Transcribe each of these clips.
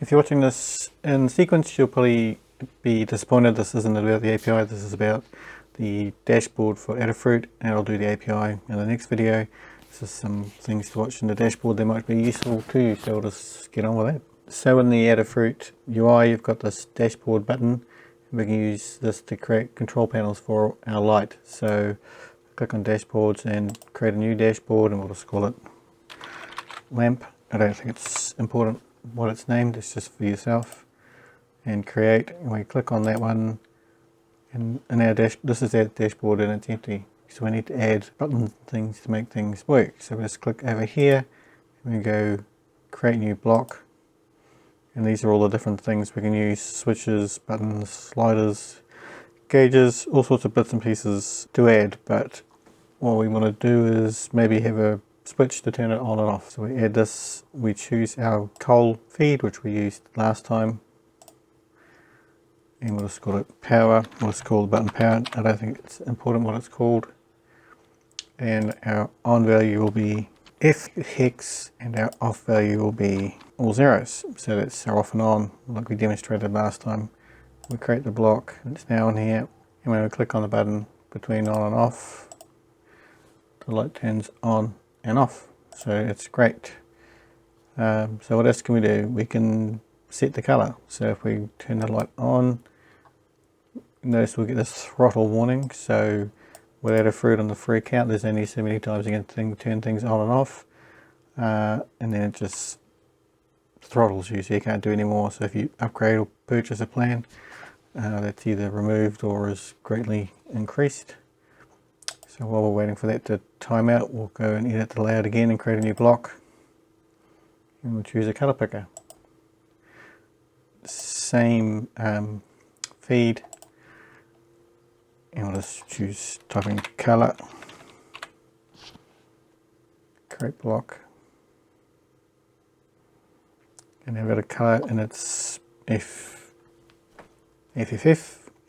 If you're watching this in sequence, you'll probably be disappointed. This isn't about the API, this is about the dashboard for Adafruit, and I'll do the API in the next video. This is some things to watch in the dashboard that might be useful to you, so I'll just get on with that. So in the Adafruit UI, you've got this dashboard button. We can use this to create control panels for our light. So click on dashboards and create a new dashboard, and we'll just call it lamp. I don't think it's important what it's named, it's just for yourself. And create, and we click on that one, and in our this is our dashboard and it's empty. So we need to add buttons and things to make things work. So we just click over here and we go create new block. And these are all the different things we can use: switches, buttons, sliders, gauges, all sorts of bits and pieces to add. But what we want to do is maybe have a switch to turn it on and off. So we add this, we choose our coal feed, which we used last time, and we'll just call it power. We'll just call the button power. I don't think it's important what it's called. And our on value will be F hex, and our off value will be all zeros. So that's our off and on, like we demonstrated last time. We create the block, it's now in here, and when we click on the button between on and off, the light turns on and off. So it's great. So what else can we do? We can set the color. So if we turn the light on, notice we'll get this throttle warning. So with Adafruit on the free account, there's only so many times you can turn things on and off, and then it just throttles you, so you can't do any more. So if you upgrade or purchase a plan, that's either removed or is greatly increased. So while we're waiting for that to time out, we'll go and edit the layout again and create a new block, and we'll choose a color picker. Same feed, and we'll just choose type in color, create block, and I've got a color and it's FFF,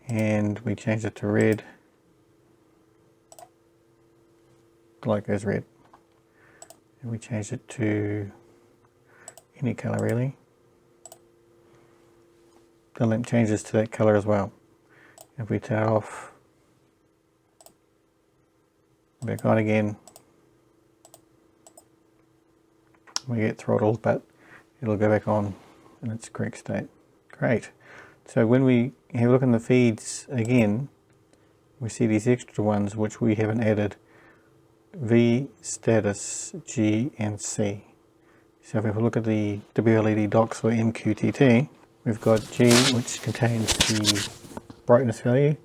and we change it to red. The light goes red, and we change it to any color really. The lamp changes to that color as well. If we turn it off, back on again, we get throttled, but it'll go back on in its correct state. Great. So when we have a look in the feeds again, we see these extra ones which we haven't added: V, status, G and C. So if we have a look at the WLED docs for MQTT, we've got G, which contains the brightness value.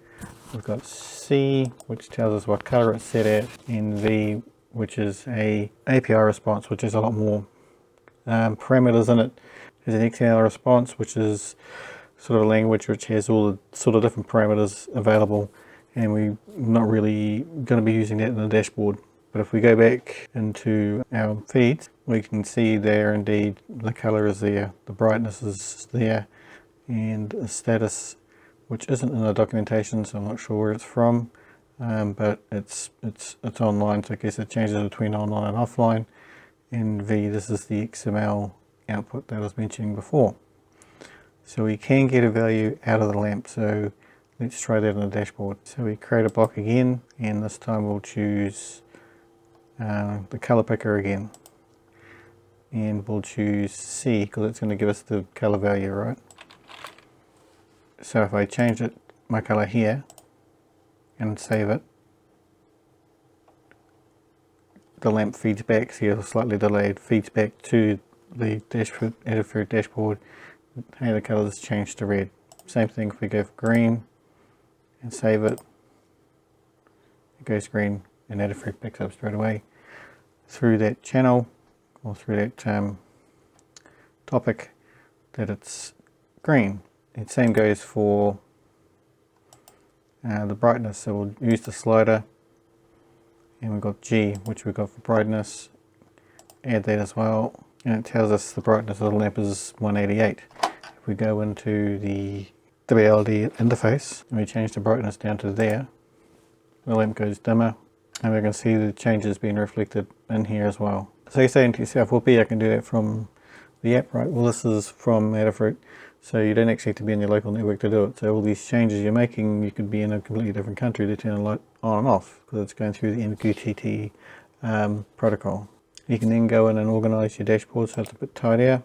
We've got C, which tells us what color it's set at, and V, which is a API response, which is a lot more parameters in it. There's an XML response, which is sort of a language which has all the sort of different parameters available, and we're not really going to be using that in the dashboard. But if we go back into our feeds, we can see there indeed the color is there, the brightness is there, and the status, which isn't in the documentation, so I'm not sure where it's from, but it's online, so I guess it changes between online and offline. And V, this is the XML output that I was mentioning before. So we can get a value out of the lamp, so let's try that in the dashboard. So we create a block again, and this time we'll choose the color picker again, and we'll choose C because it's going to give us the color value, right? So if I change it, my color here, and save it, the lamp feeds back, see it's slightly delayed, feeds back to the Adafruit dashboard. Hey, the color's changed to red. Same thing if we go for green and save it, it goes green, and Adafruit picks up straight away through that channel or through that topic that it's green. And same goes for the brightness. So we'll use the slider, and we've got G, which we've got for brightness. Add that as well, and it tells us the brightness of the lamp is 188. If we go into the WLED interface and we change the brightness down to there, the lamp goes dimmer, and we can see the changes being reflected in here as well. So you're saying to yourself, well, I can do that from the app, right? Well, this is from Adafruit, so you don't actually have to be in your local network to do it. So all these changes you're making, you could be in a completely different country to turn a light on and off, because it's going through the MQTT protocol. You can then go in and organize your dashboard so it's a bit tidier.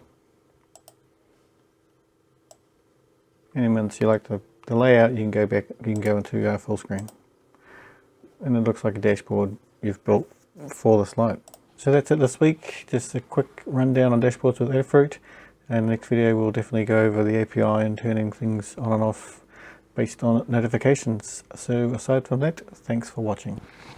And once you like the layout, you can go back, you can go into full screen. And it looks like a dashboard you've built for this light. So that's it this week, just a quick rundown on dashboards with Adafruit. And next video we'll definitely go over the API and turning things on and off based on notifications. So aside from that, thanks for watching.